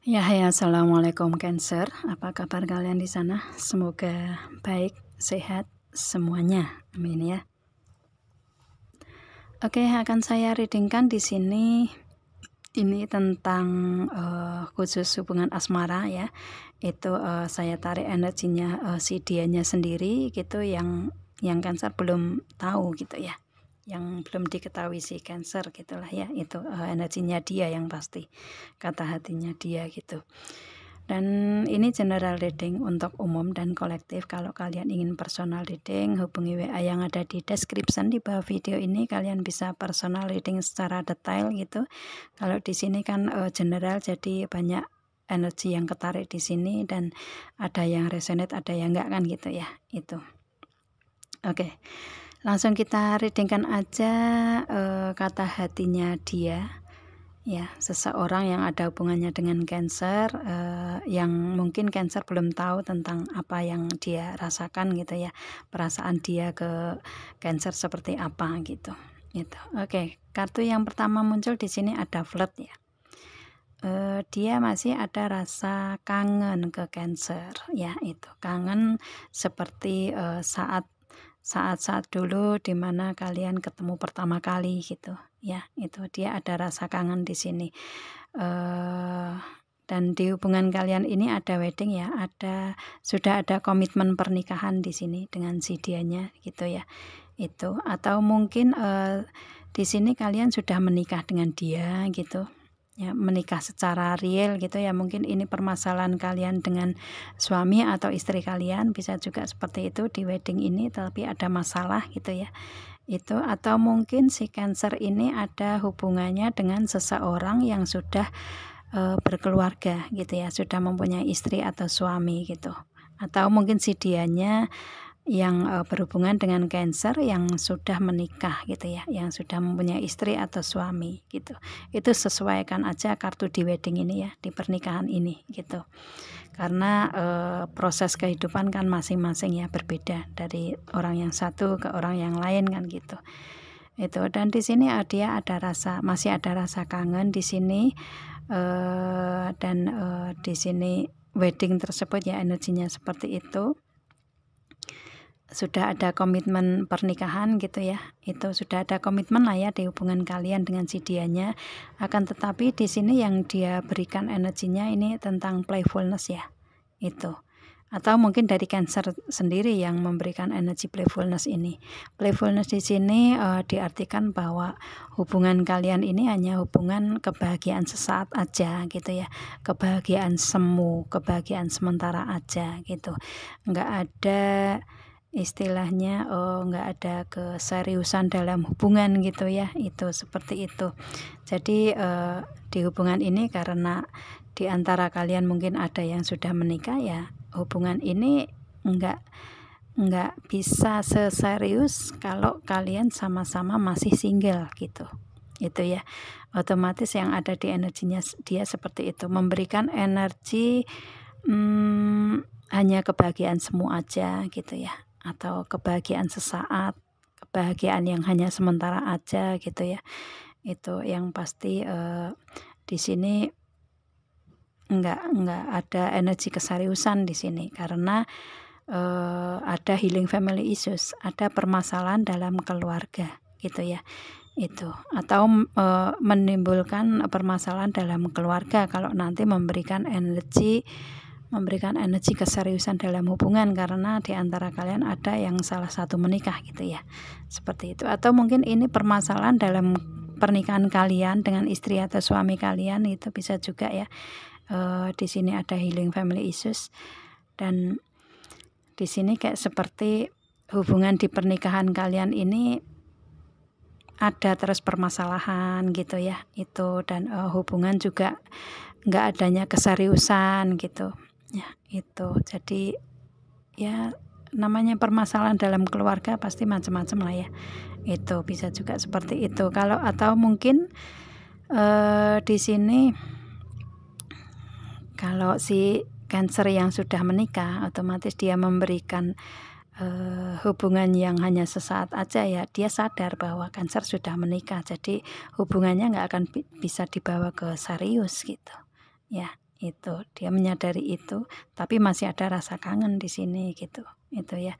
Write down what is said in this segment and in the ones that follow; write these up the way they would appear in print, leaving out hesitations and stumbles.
Ya, hai, assalamualaikum Cancer. Apa kabar kalian di sana? Semoga baik, sehat semuanya. Amin ya. Oke, akan saya readingkan di sini. Ini tentang khusus hubungan asmara ya. Itu saya tarik energinya si dianya sendiri gitu yang Cancer belum tahu gitu ya. Yang belum diketahui si Cancer gitulah ya. Itu energinya dia yang pasti. Kata hatinya dia gitu. Dan ini general reading untuk umum dan kolektif. Kalau kalian ingin personal reading, hubungi WA yang ada di description di bawah video ini. Kalian bisa personal reading secara detail gitu. Kalau di sini kan general, jadi banyak energi yang ketarik di sini dan ada yang resonate, ada yang enggak kan gitu ya. Itu. Oke. Langsung kita readingkan aja kata hatinya dia. Ya, seseorang yang ada hubungannya dengan Cancer, yang mungkin Cancer belum tahu tentang apa yang dia rasakan gitu ya, perasaan dia ke Cancer seperti apa gitu. Gitu. Oke, kartu yang pertama muncul di sini ada flirt ya. Dia masih ada rasa kangen ke Cancer ya, itu kangen seperti saat-saat dulu dimana kalian ketemu pertama kali gitu ya. Itu dia ada rasa kangen di sini. Dan di hubungan kalian ini ada wedding ya, sudah ada komitmen pernikahan di sini dengan si dianya gitu ya. Itu atau mungkin di sini kalian sudah menikah dengan dia gitu. Ya, menikah secara real gitu ya. Mungkin ini permasalahan kalian dengan suami atau istri kalian, bisa juga seperti itu di wedding ini, tapi ada masalah gitu ya. Itu atau mungkin si Cancer ini ada hubungannya dengan seseorang yang sudah berkeluarga gitu ya, sudah mempunyai istri atau suami gitu. Atau mungkin si dianya yang berhubungan dengan Cancer yang sudah menikah gitu ya, yang sudah mempunyai istri atau suami gitu. Itu sesuaikan aja kartu di wedding ini ya, di pernikahan ini gitu. Karena proses kehidupan kan masing-masing ya, berbeda dari orang yang satu ke orang yang lain kan gitu. Itu, dan di sini dia masih ada rasa kangen di sini, dan di sini wedding tersebut ya energinya seperti itu. Sudah ada komitmen pernikahan gitu ya, itu sudah ada komitmen lah ya di hubungan kalian dengan si dianya. Akan tetapi di sini yang dia berikan energinya ini tentang playfulness ya, itu. Atau mungkin dari Cancer sendiri yang memberikan energi playfulness ini. Playfulness di sini diartikan bahwa hubungan kalian ini hanya hubungan kebahagiaan sesaat aja gitu ya, kebahagiaan semu, kebahagiaan sementara aja gitu. Nggak ada istilahnya nggak ada keseriusan dalam hubungan gitu ya, itu seperti itu. Jadi di hubungan ini karena di antara kalian mungkin ada yang sudah menikah ya, hubungan ini nggak bisa seserius kalau kalian sama-sama masih single gitu. Itu ya, otomatis yang ada di energinya dia seperti itu, memberikan energi hanya kebahagiaan semu aja gitu ya, atau kebahagiaan sesaat, kebahagiaan yang hanya sementara aja gitu ya. Itu yang pasti di sini nggak ada energi keseriusan di sini karena ada healing family issues, ada permasalahan dalam keluarga gitu ya. Itu atau menimbulkan permasalahan dalam keluarga kalau nanti memberikan energi keseriusan dalam hubungan karena di antara kalian ada yang salah satu menikah gitu ya, seperti itu. Atau mungkin ini permasalahan dalam pernikahan kalian dengan istri atau suami kalian, itu bisa juga ya. Di sini ada healing family issues, dan di sini kayak seperti hubungan di pernikahan kalian ini ada terus permasalahan gitu ya, itu. Dan hubungan juga nggak adanya keseriusan gitu ya, itu. Jadi ya namanya permasalahan dalam keluarga pasti macam-macam lah ya, itu bisa juga seperti itu. Kalau atau mungkin di sini kalau si Cancer yang sudah menikah, otomatis dia memberikan hubungan yang hanya sesaat aja ya. Dia sadar bahwa Cancer sudah menikah, jadi hubungannya nggak akan bisa dibawa ke serius gitu ya. Itu dia menyadari itu, tapi masih ada rasa kangen di sini gitu. Itu ya.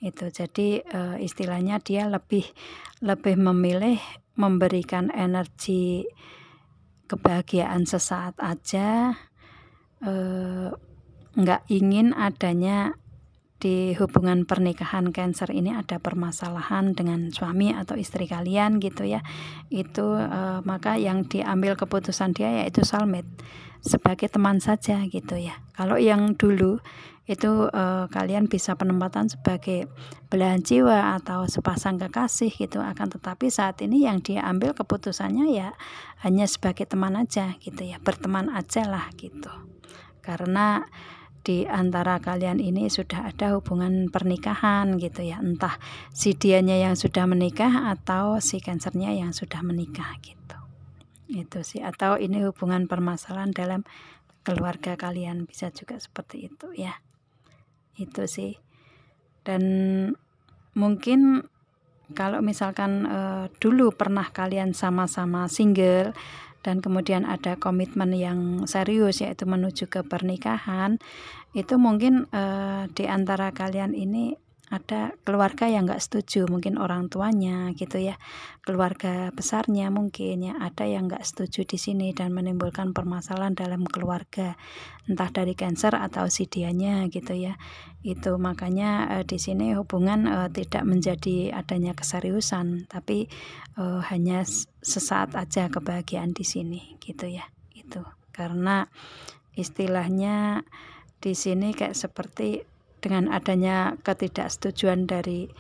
Itu jadi istilahnya dia lebih memilih memberikan energi kebahagiaan sesaat aja, nggak ingin adanya di hubungan pernikahan Cancer ini ada permasalahan dengan suami atau istri kalian gitu ya. Itu maka yang diambil keputusan dia yaitu soulmate sebagai teman saja gitu ya. Kalau yang dulu itu kalian bisa penempatan sebagai belahan jiwa atau sepasang kekasih gitu, akan tetapi saat ini yang dia ambil keputusannya ya hanya sebagai teman aja gitu ya, berteman aja lah gitu. Karena di antara kalian ini sudah ada hubungan pernikahan gitu ya, entah si dianya yang sudah menikah atau si Cancernya yang sudah menikah gitu. Itu sih, atau ini hubungan permasalahan dalam keluarga kalian, bisa juga seperti itu ya. Itu sih. Dan mungkin kalau misalkan dulu pernah kalian sama-sama single dan kemudian ada komitmen yang serius yaitu menuju ke pernikahan, itu mungkin di antara kalian ini ada keluarga yang nggak setuju, mungkin orang tuanya gitu ya, keluarga besarnya mungkin ya, ada yang nggak setuju di sini dan menimbulkan permasalahan dalam keluarga, entah dari Cancer atau si dianya gitu ya. Itu makanya di sini hubungan tidak menjadi adanya keseriusan, tapi hanya sesaat aja kebahagiaan di sini gitu ya. Itu karena istilahnya di sini kayak seperti dengan adanya ketidaksetujuan dari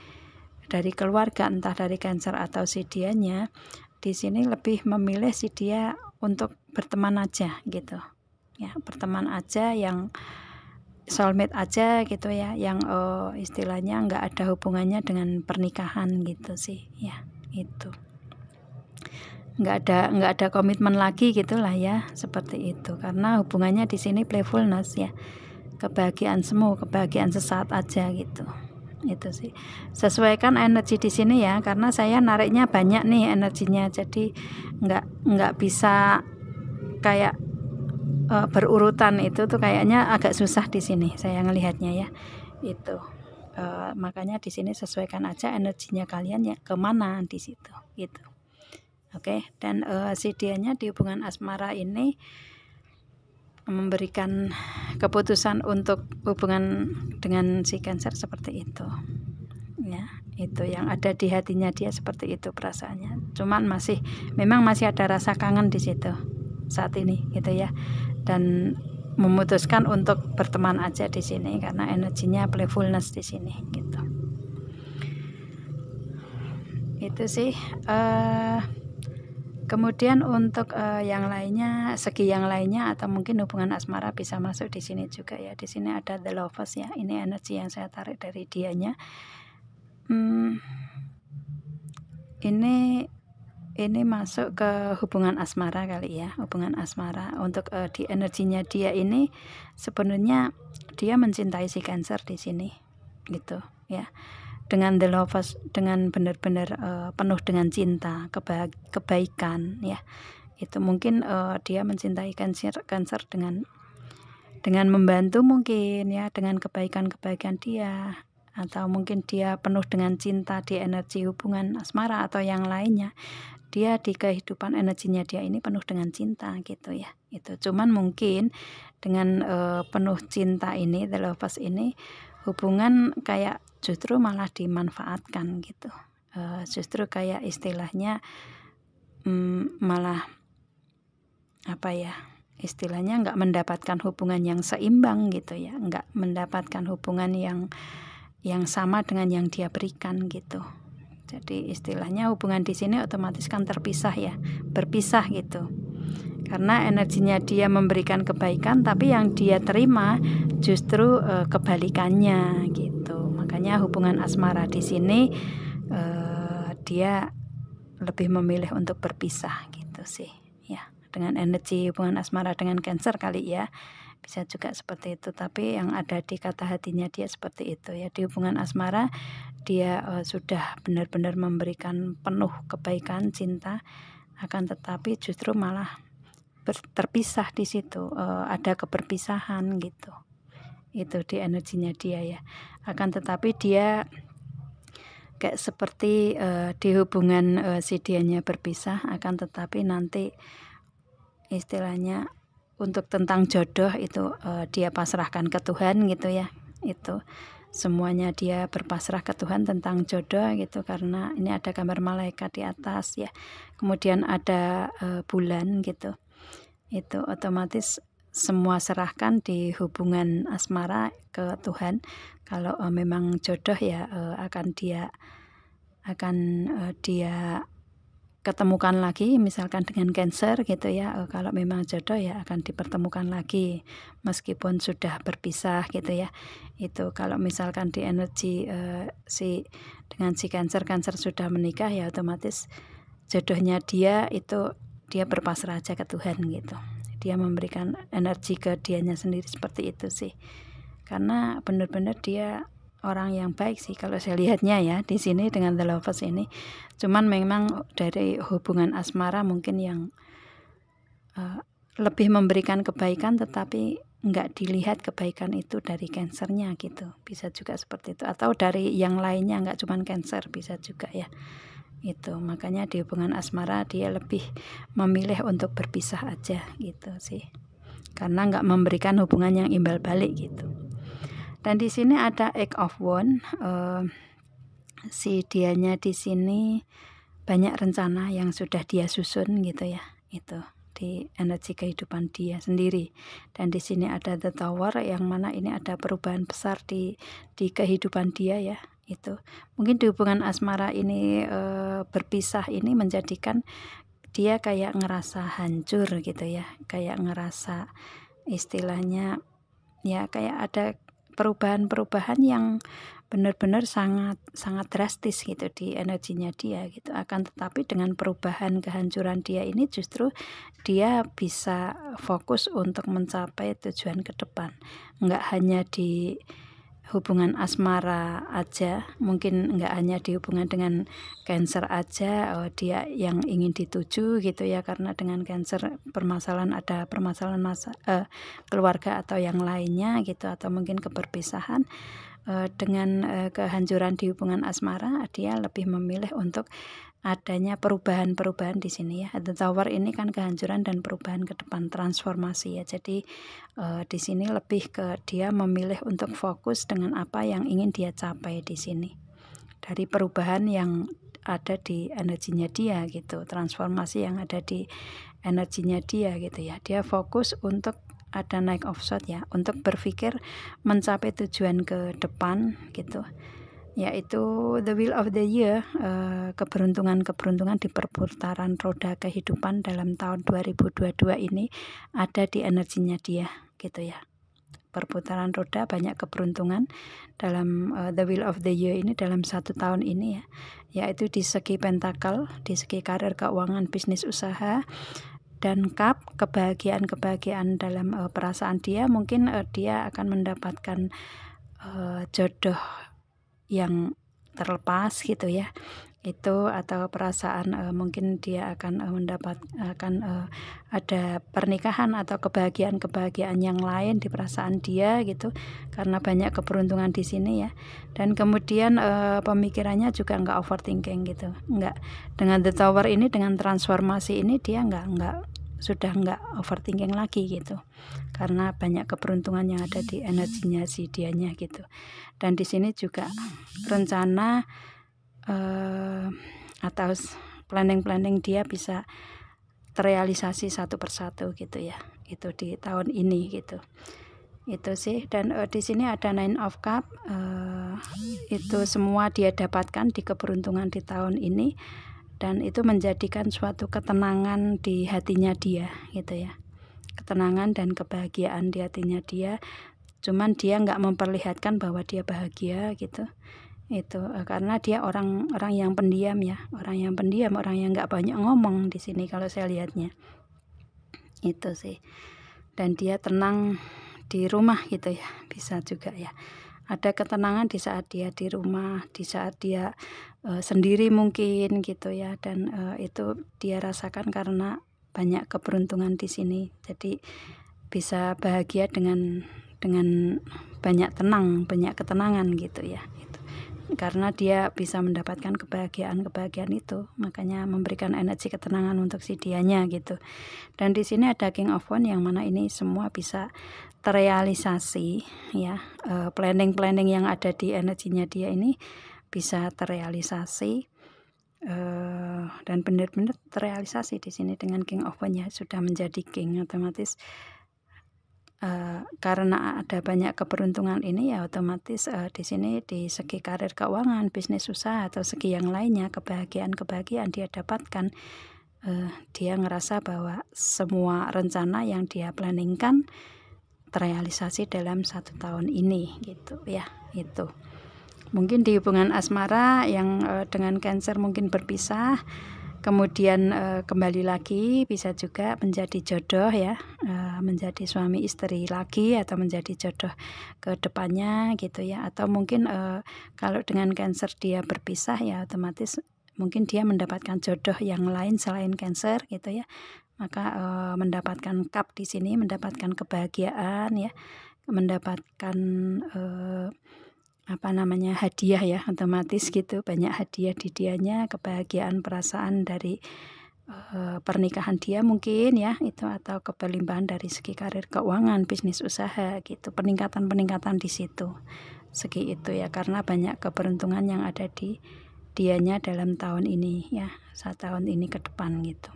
keluarga, entah dari Cancer atau si dianya, di sini lebih memilih si dia untuk berteman aja gitu ya, berteman aja, yang soulmate aja gitu ya, yang istilahnya nggak ada hubungannya dengan pernikahan gitu sih ya. Itu nggak ada komitmen lagi gitulah ya, seperti itu, karena hubungannya di sini playfulness ya, kebahagiaan semu, kebahagiaan sesaat aja gitu. Itu sih, sesuaikan energi di sini ya, karena saya nariknya banyak nih energinya, jadi nggak bisa kayak berurutan, itu tuh kayaknya agak susah di sini saya ngelihatnya ya. Itu makanya di sini sesuaikan aja energinya kalian ya kemana di situ gitu. Oke, dan si dianya di hubungan asmara ini memberikan keputusan untuk hubungan dengan si Cancer seperti itu ya. Itu yang ada di hatinya dia, seperti itu perasaannya, cuman memang masih ada rasa kangen di situ saat ini gitu ya, dan memutuskan untuk berteman aja di sini karena energinya playfulness di sini gitu. Itu sih. Kemudian untuk yang lainnya, segi yang lainnya atau mungkin hubungan asmara bisa masuk di sini juga ya. Di sini ada The Lovers ya. Ini energi yang saya tarik dari dianya. Ini masuk ke hubungan asmara kali ya, hubungan asmara. Untuk di energinya dia ini sebenarnya dia mencintai si Cancer di sini gitu ya. Dengan The Lovers, dengan benar-benar penuh dengan cinta, kebaikan ya. Itu mungkin dia mencintai Cancer dengan membantu mungkin ya, dengan kebaikan-kebaikan dia, atau mungkin dia penuh dengan cinta di energi hubungan asmara atau yang lainnya. Dia di kehidupan energinya dia ini penuh dengan cinta gitu ya. Itu cuman mungkin dengan penuh cinta ini, The Lovers ini, hubungan kayak justru malah dimanfaatkan gitu. Justru kayak istilahnya malah apa ya, istilahnya nggak mendapatkan hubungan yang seimbang gitu ya, nggak mendapatkan hubungan yang sama dengan yang dia berikan gitu. Jadi istilahnya hubungan di sini otomatis kan terpisah ya, berpisah gitu. Karena energinya dia memberikan kebaikan, tapi yang dia terima justru kebalikannya gitu. Makanya hubungan asmara di sini dia lebih memilih untuk berpisah gitu sih ya. Dengan energi hubungan asmara dengan Cancer kali ya, bisa juga seperti itu. Tapi yang ada di kata hatinya dia seperti itu ya. Di hubungan asmara dia sudah benar-benar memberikan penuh kebaikan, cinta, akan tetapi justru malah terpisah di situ, ada keberpisahan gitu. Itu di energinya dia ya. Akan tetapi dia kayak seperti di hubungan si dianya berpisah, akan tetapi nanti istilahnya untuk tentang jodoh itu dia pasrahkan ke Tuhan gitu ya. Itu semuanya dia berpasrah ke Tuhan tentang jodoh gitu, karena ini ada gambar malaikat di atas ya, kemudian ada bulan gitu. Itu otomatis semua serahkan di hubungan asmara ke Tuhan. Kalau memang jodoh ya akan dia ketemukan lagi, misalkan dengan Cancer gitu ya. Kalau memang jodoh ya akan dipertemukan lagi meskipun sudah berpisah gitu ya. Itu kalau misalkan di energi dengan si Cancer sudah menikah ya, otomatis jodohnya dia itu dia berpasrah aja ke Tuhan gitu. Dia memberikan energi ke dianya sendiri, seperti itu sih. Karena benar-benar dia orang yang baik sih kalau saya lihatnya ya di sini dengan The Lovers ini. Cuman memang dari hubungan asmara mungkin yang lebih memberikan kebaikan, tetapi nggak dilihat kebaikan itu dari Cancernya gitu. Bisa juga seperti itu, atau dari yang lainnya, nggak cuman Cancer, bisa juga ya. Itu makanya di hubungan asmara dia lebih memilih untuk berpisah aja gitu sih, karena nggak memberikan hubungan yang imbal balik gitu. Dan di sini ada Eight of Wands, si dianya di sini banyak rencana yang sudah dia susun gitu ya, itu di energi kehidupan dia sendiri. Dan di sini ada The Tower, yang mana ini ada perubahan besar di kehidupan dia ya. Itu mungkin di hubungan asmara ini berpisah ini menjadikan dia kayak ngerasa hancur gitu ya, kayak ngerasa istilahnya ya kayak ada perubahan-perubahan yang benar-benar sangat drastis gitu di energinya dia gitu. Akan tetapi dengan perubahan kehancuran dia ini justru dia bisa fokus untuk mencapai tujuan ke depan, nggak hanya di hubungan asmara aja, mungkin nggak hanya di hubungan dengan Cancer aja dia yang ingin dituju gitu ya, karena dengan Cancer ada permasalahan keluarga atau yang lainnya gitu, atau mungkin keberpisahan. Dengan kehancuran di hubungan asmara, dia lebih memilih untuk adanya perubahan-perubahan di sini ya. The Tower ini kan kehancuran dan perubahan ke depan, transformasi ya. Jadi di sini lebih ke dia memilih untuk fokus dengan apa yang ingin dia capai di sini, dari perubahan yang ada di energinya dia gitu, transformasi yang ada di energinya dia gitu ya. Dia fokus untuk ada Knight of Swords ya, untuk berpikir mencapai tujuan ke depan gitu, yaitu the wheel of the year, keberuntungan di perputaran roda kehidupan dalam tahun 2022 ini ada di energinya dia gitu ya. Perputaran roda, banyak keberuntungan dalam the wheel of the year ini dalam 1 tahun ini ya, yaitu di segi pentakel, di segi karir, keuangan, bisnis, usaha, dan cup, kebahagiaan dalam perasaan dia. Mungkin dia akan mendapatkan jodoh yang terlepas gitu ya, itu, atau perasaan mungkin dia akan ada pernikahan atau kebahagiaan yang lain di perasaan dia gitu, karena banyak keberuntungan di sini ya. Dan kemudian pemikirannya juga nggak overthinking gitu, nggak, dengan The Tower ini, dengan transformasi ini dia sudah nggak overthinking lagi gitu, karena banyak keberuntungan yang ada di energinya si dianya gitu. Dan di sini juga rencana atau planning dia bisa terrealisasi satu persatu gitu ya, itu di tahun ini gitu. Itu sih. Dan di sini ada Nine of Cups, itu semua dia dapatkan di keberuntungan di tahun ini, dan itu menjadikan suatu ketenangan di hatinya dia gitu ya, ketenangan dan kebahagiaan di hatinya dia. Cuman dia nggak memperlihatkan bahwa dia bahagia gitu, itu karena dia orang yang pendiam ya, orang yang nggak banyak ngomong di sini kalau saya lihatnya, itu sih. Dan dia tenang di rumah gitu ya, bisa juga ya, ada ketenangan di saat dia di rumah, di saat dia sendiri mungkin gitu ya. Dan itu dia rasakan karena banyak keberuntungan di sini. Jadi bisa bahagia dengan banyak tenang, banyak ketenangan gitu ya. Karena dia bisa mendapatkan kebahagiaan itu, makanya memberikan energi ketenangan untuk si dianya gitu. Dan di sini ada King of Wands yang mana ini semua bisa terrealisasi ya. Planning yang ada di energinya dia ini bisa terrealisasi, dan benar-benar terrealisasi di sini dengan King of Wands ya. Sudah menjadi king, otomatis karena ada banyak keberuntungan ini ya, otomatis di sini di segi karir, keuangan, bisnis, usaha, atau segi yang lainnya, kebahagiaan dia dapatkan. Dia ngerasa bahwa semua rencana yang dia planningkan terrealisasi dalam 1 tahun ini gitu ya. Itu mungkin di hubungan asmara yang dengan Cancer mungkin berpisah, kemudian kembali lagi, bisa juga menjadi jodoh ya, menjadi suami istri lagi, atau menjadi jodoh ke depannya gitu ya. Atau mungkin kalau dengan Cancer dia berpisah ya, otomatis mungkin dia mendapatkan jodoh yang lain selain Cancer gitu ya. Maka mendapatkan cup di sini, mendapatkan kebahagiaan ya, mendapatkan hadiah ya, otomatis gitu, banyak hadiah di dianya, kebahagiaan, perasaan dari pernikahan dia mungkin ya itu, atau keberlimpahan dari segi karir, keuangan, bisnis, usaha gitu, peningkatan di situ segi itu ya, karena banyak keberuntungan yang ada di dianya dalam tahun ini ya, 1 tahun ini ke depan gitu.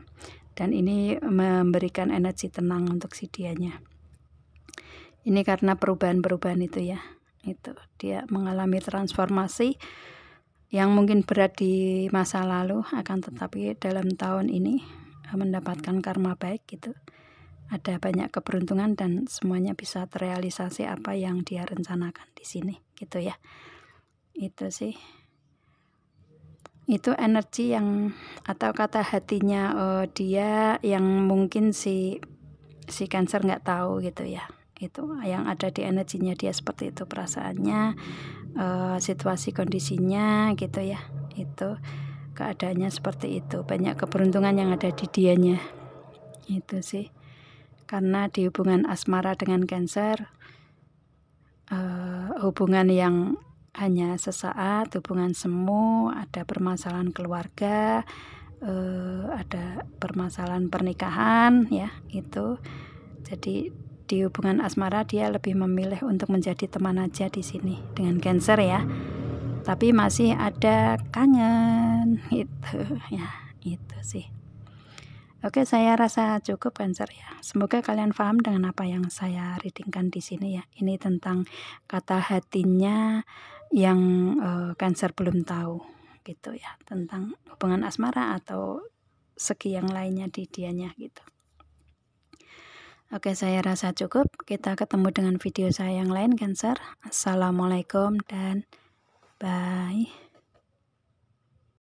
Dan ini memberikan energi tenang untuk si dianya. Ini karena perubahan itu ya, itu dia mengalami transformasi yang mungkin berat di masa lalu, akan tetapi dalam tahun ini mendapatkan karma baik gitu. Ada banyak keberuntungan dan semuanya bisa terrealisasi apa yang dia rencanakan di sini gitu ya. Itu sih, itu energi yang atau kata hatinya dia yang mungkin si Cancer nggak tahu gitu ya. Itu yang ada di energinya dia, seperti itu perasaannya, situasi kondisinya gitu ya, itu keadaannya seperti itu, banyak keberuntungan yang ada di dianya. Itu sih, karena di hubungan asmara dengan Cancer, hubungan yang hanya sesaat, hubungan semu, ada permasalahan keluarga, ada permasalahan pernikahan ya itu. Jadi di hubungan asmara dia lebih memilih untuk menjadi teman aja di sini dengan Cancer ya, tapi masih ada kangen gitu ya. Itu sih. Oke, saya rasa cukup Cancer ya. Semoga kalian paham dengan apa yang saya readingkan di sini ya. Ini tentang kata hatinya yang Cancer belum tahu gitu ya, tentang hubungan asmara atau segi yang lainnya di dianya gitu. Oke, saya rasa cukup. Kita ketemu dengan video saya yang lain Cancer. Assalamualaikum dan bye.